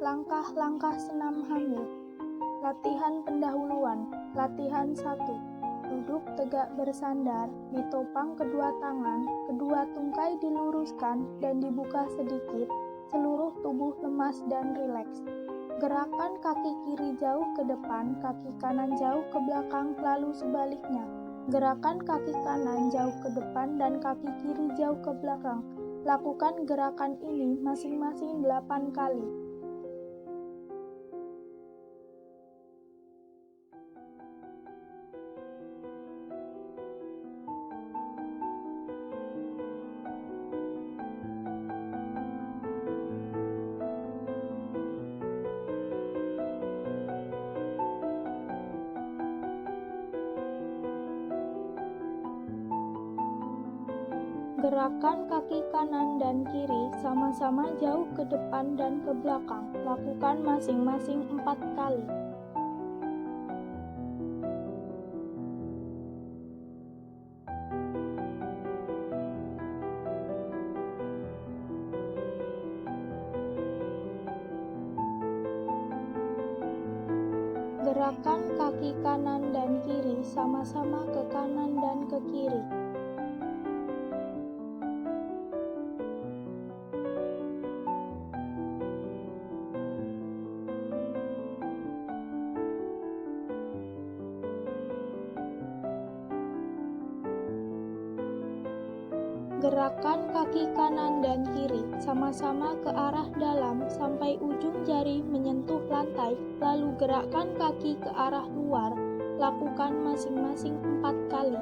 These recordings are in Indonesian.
Langkah-langkah senam hamil. Latihan pendahuluan. Latihan 1. Duduk tegak bersandar, ditopang kedua tangan, kedua tungkai diluruskan dan dibuka sedikit, seluruh tubuh lemas dan rileks. Gerakan kaki kiri jauh ke depan, kaki kanan jauh ke belakang, lalu sebaliknya. Gerakan kaki kanan jauh ke depan dan kaki kiri jauh ke belakang. Lakukan gerakan ini masing-masing 8 kali. Gerakan kaki kanan dan kiri sama-sama jauh ke depan dan ke belakang. Lakukan masing-masing 4 kali. Gerakan kaki kanan dan kiri sama-sama ke kanan dan ke kiri. Gerakan kaki kanan dan kiri sama-sama ke arah dalam sampai ujung jari menyentuh lantai, lalu gerakkan kaki ke arah luar. Lakukan masing-masing 4 kali.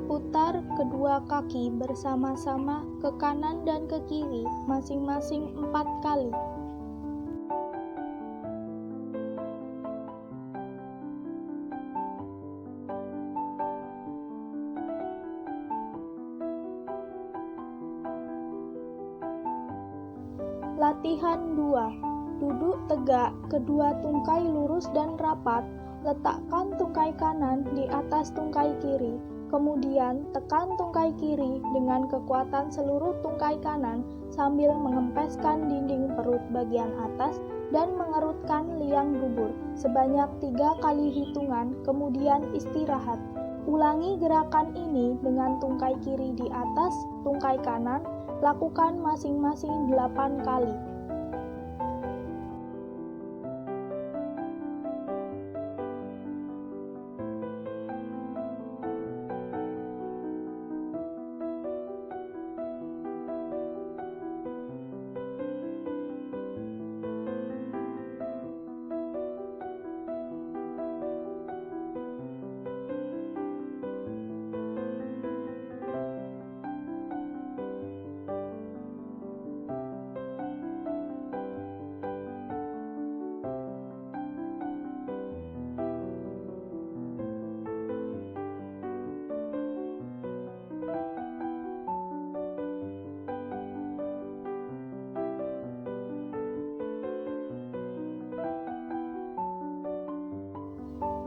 Putar kedua kaki bersama-sama ke kanan dan ke kiri masing-masing 4 kali. Latihan 2. Duduk tegak, kedua tungkai lurus dan rapat. Letakkan tungkai kanan di atas tungkai kiri. Kemudian tekan tungkai kiri dengan kekuatan seluruh tungkai kanan sambil mengempeskan dinding perut bagian atas dan mengerutkan liang dubur sebanyak 3 kali hitungan, kemudian istirahat. Ulangi gerakan ini dengan tungkai kiri di atas tungkai kanan, lakukan masing-masing 8 kali.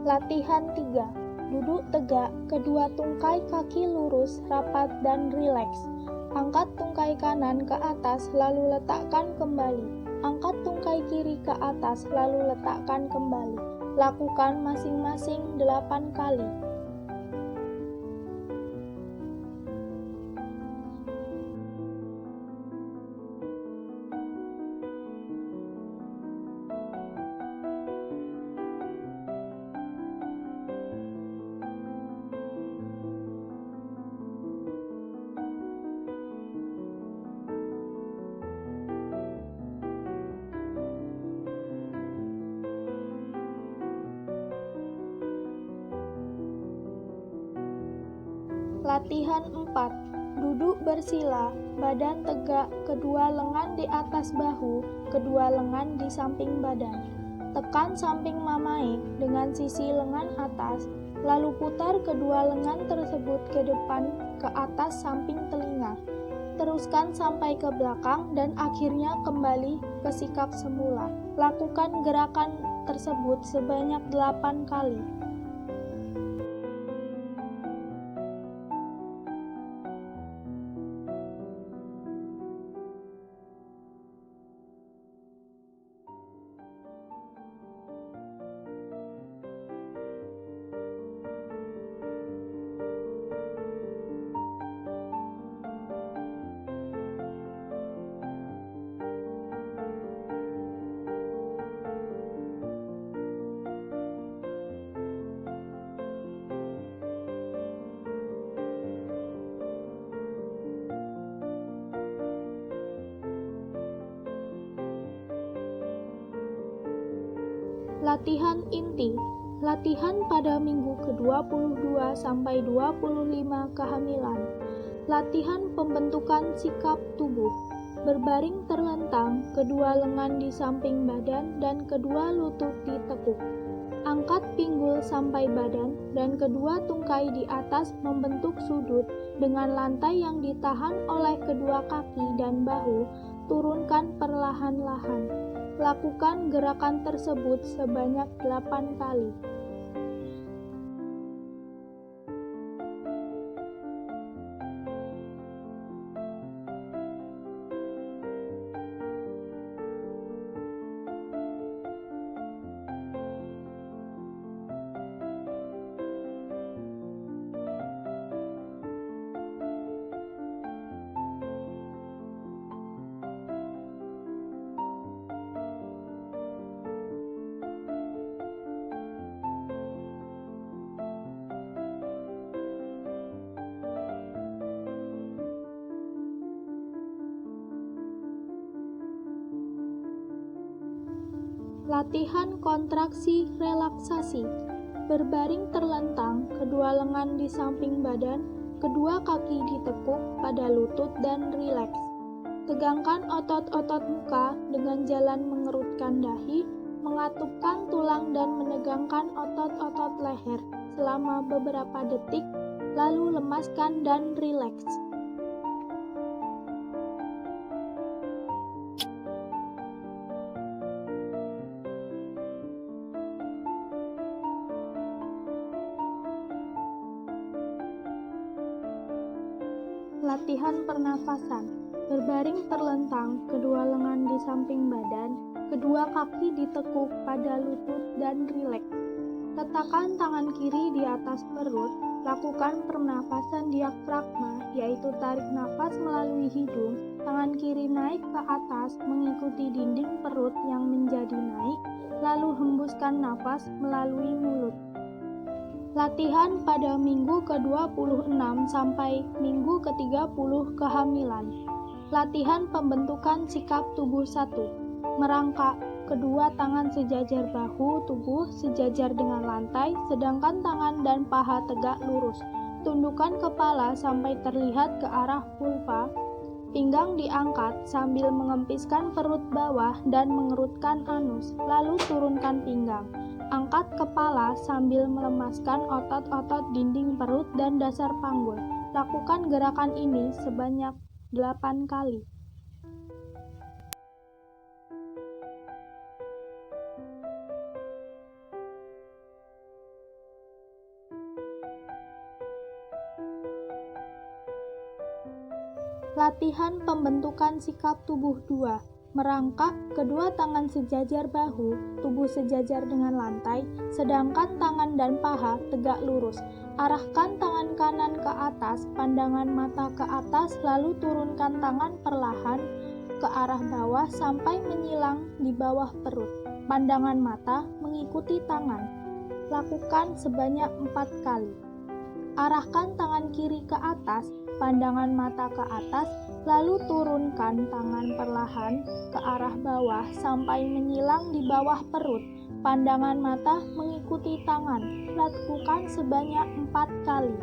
Latihan 3. Duduk tegak, kedua tungkai kaki lurus, rapat dan rileks. Angkat tungkai kanan ke atas lalu letakkan kembali. Angkat tungkai kiri ke atas lalu letakkan kembali. Lakukan masing-masing 8 kali. Latihan 4. Duduk bersila, badan tegak, kedua lengan di atas bahu, kedua lengan di samping badan. Tekan samping mamae dengan sisi lengan atas, Lalu putar kedua lengan tersebut ke depan, ke atas samping telinga. Teruskan sampai ke belakang dan akhirnya kembali ke sikap semula. Lakukan gerakan tersebut sebanyak 8 kali. Latihan inti. Latihan pada minggu ke-22 sampai 25 kehamilan. Latihan pembentukan sikap tubuh. Berbaring terlentang, kedua lengan di samping badan dan kedua lutut ditekuk. Angkat pinggul sampai badan dan kedua tungkai di atas membentuk sudut dengan lantai yang ditahan oleh kedua kaki dan bahu. Turunkan perlahan-lahan. Lakukan gerakan tersebut sebanyak 8 kali. Latihan kontraksi relaksasi. Berbaring terlentang, kedua lengan di samping badan, kedua kaki ditekuk pada lutut dan rileks. Tegangkan otot-otot muka dengan jalan mengerutkan dahi, mengatupkan tulang dan menegangkan otot-otot leher selama beberapa detik, lalu lemaskan dan rileks. Latihan pernafasan. Berbaring terlentang, kedua lengan di samping badan, kedua kaki ditekuk pada lutut dan rileks. Letakkan tangan kiri di atas perut, lakukan pernafasan diafragma, yaitu tarik nafas melalui hidung, tangan kiri naik ke atas mengikuti dinding perut yang menjadi naik, lalu hembuskan nafas melalui mulut. Latihan pada minggu ke-26 sampai minggu ke-30 kehamilan. Latihan pembentukan sikap tubuh 1. Merangkak, kedua tangan sejajar bahu tubuh sejajar dengan lantai, sedangkan tangan dan paha tegak lurus. Tundukkan kepala sampai terlihat ke arah vulva. Pinggang diangkat sambil mengempiskan perut bawah dan mengerutkan anus, lalu turunkan pinggang. Angkat kepala sambil melemaskan otot-otot dinding perut dan dasar panggul. Lakukan gerakan ini sebanyak 8 kali. Latihan pembentukan sikap tubuh 2. Merangkak, kedua tangan sejajar bahu, tubuh sejajar dengan lantai, sedangkan tangan dan paha tegak lurus. Arahkan tangan kanan ke atas, pandangan mata ke atas, lalu turunkan tangan perlahan ke arah bawah sampai menyilang di bawah perut. Pandangan mata mengikuti tangan. Lakukan sebanyak 4 kali. Arahkan tangan kiri ke atas, pandangan mata ke atas, lalu turunkan tangan perlahan ke arah bawah sampai menyilang di bawah perut. Pandangan mata mengikuti tangan. Lakukan sebanyak 4 kali.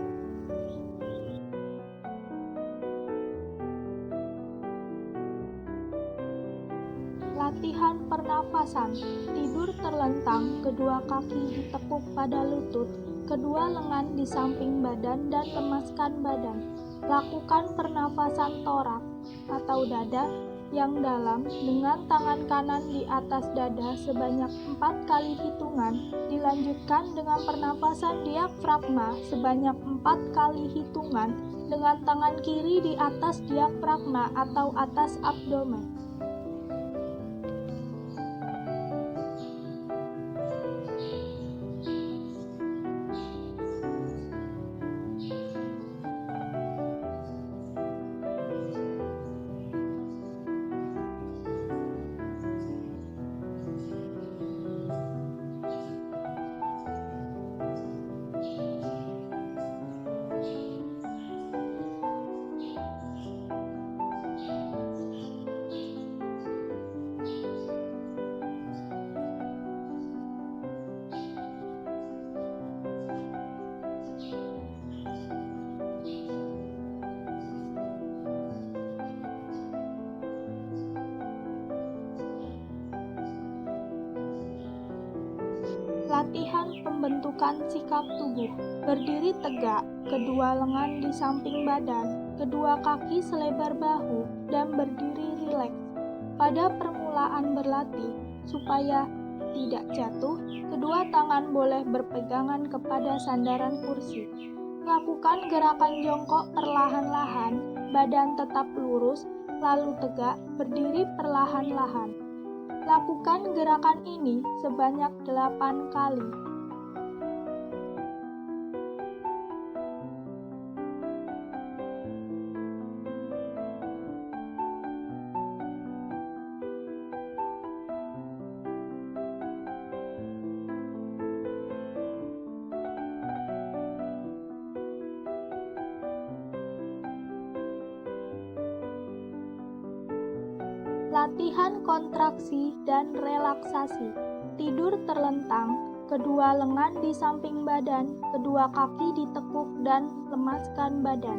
Latihan pernafasan. pernafasan. Tidur terlentang, kedua kaki ditekuk pada lutut, kedua lengan di samping badan dan lemaskan badan. Lakukan pernafasan torak atau dada yang dalam dengan tangan kanan di atas dada sebanyak 4 kali hitungan. Dilanjutkan dengan pernafasan diafragma sebanyak 4 kali hitungan dengan tangan kiri di atas diafragma atau atas abdomen. Latihan pembentukan sikap tubuh. Berdiri tegak, kedua lengan di samping badan, kedua kaki selebar bahu, dan berdiri rileks. Pada permulaan berlatih, supaya tidak jatuh, kedua tangan boleh berpegangan kepada sandaran kursi. Lakukan gerakan jongkok perlahan-lahan, badan tetap lurus, lalu tegak, berdiri perlahan-lahan. Lakukan gerakan ini sebanyak 8 kali. Latihan kontraksi dan relaksasi. Tidur terlentang, kedua lengan di samping badan, kedua kaki ditekuk dan lemaskan badan.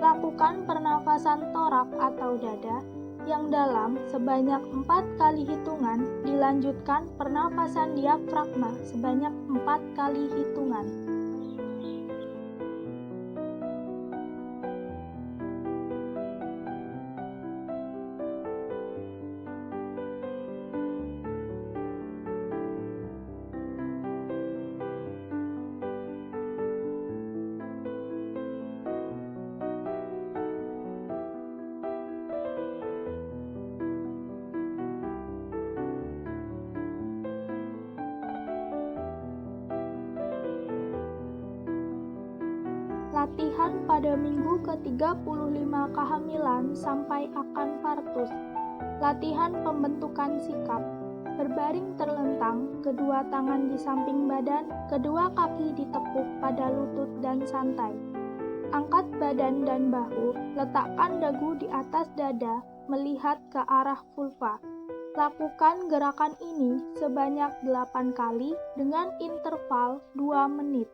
Lakukan pernafasan torak atau dada yang dalam sebanyak 4 kali hitungan, dilanjutkan pernafasan diafragma sebanyak 4 kali hitungan. Latihan pada minggu ke-35 kehamilan sampai akan partus. Latihan pembentukan sikap. Berbaring terlentang, kedua tangan di samping badan, kedua kaki ditekuk pada lutut dan santai. Angkat badan dan bahu, letakkan dagu di atas dada, melihat ke arah vulva. Lakukan gerakan ini sebanyak 8 kali dengan interval 2 menit.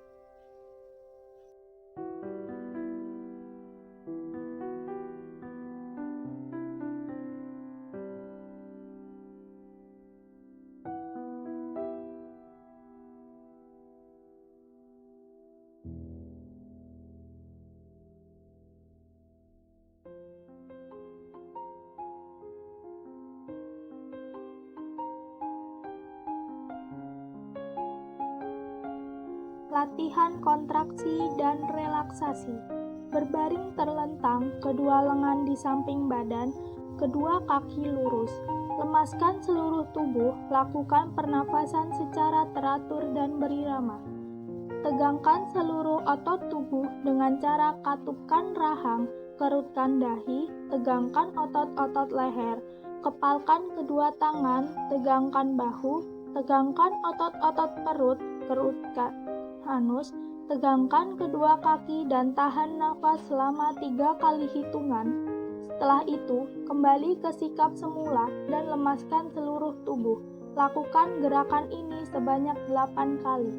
Latihan kontraksi dan relaksasi. Berbaring terlentang, kedua lengan di samping badan, kedua kaki lurus. Lemaskan seluruh tubuh, lakukan pernafasan secara teratur dan berirama. Tegangkan seluruh otot tubuh dengan cara katupkan rahang, kerutkan dahi, tegangkan otot-otot leher, kepalkan kedua tangan, tegangkan bahu, tegangkan otot-otot perut, kerutkan anus, tegangkan kedua kaki dan tahan nafas selama 3 kali hitungan. Setelah itu, kembali ke sikap semula dan lemaskan seluruh tubuh. Lakukan gerakan ini sebanyak 8 kali.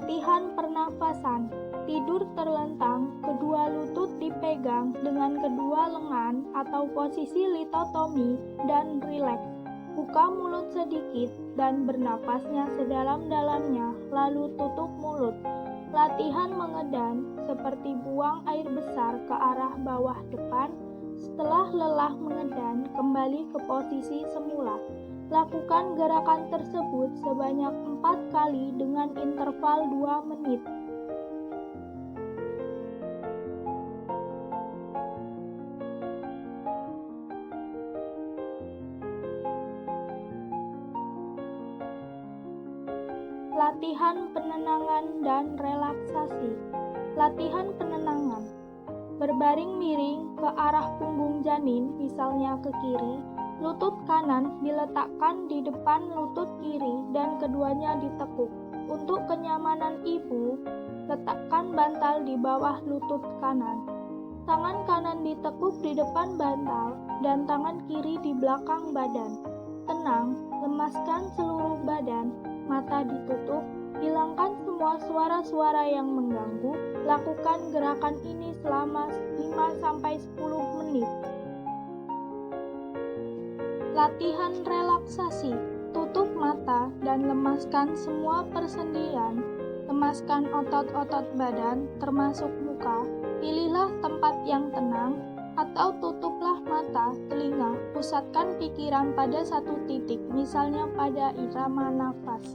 Latihan pernafasan. Tidur terlentang, kedua lutut dipegang dengan kedua lengan atau posisi litotomi dan rileks. Buka mulut sedikit dan bernapasnya sedalam-dalamnya, lalu tutup mulut. Latihan mengedan, seperti buang air besar ke arah bawah depan. Setelah lelah mengedan, kembali ke posisi semula. Lakukan gerakan tersebut sebanyak 4 kali dengan interval 2 menit. Latihan penenangan dan relaksasi. Latihan penenangan. Berbaring miring ke arah punggung janin, misalnya ke kiri. Lutut kanan diletakkan di depan lutut kiri dan keduanya ditekuk. Untuk kenyamanan ibu, letakkan bantal di bawah lutut kanan. Tangan kanan ditekuk di depan bantal dan tangan kiri di belakang badan. Tenang, lemaskan seluruh badan, mata ditutup, hilangkan semua suara-suara yang mengganggu. Lakukan gerakan ini selama 5-10 menit. Latihan relaksasi. Tutup mata dan lemaskan semua persendian. Lemaskan otot-otot badan, termasuk muka. Pilihlah tempat yang tenang, atau tutuplah mata, telinga. Pusatkan pikiran pada satu titik, misalnya pada irama nafas.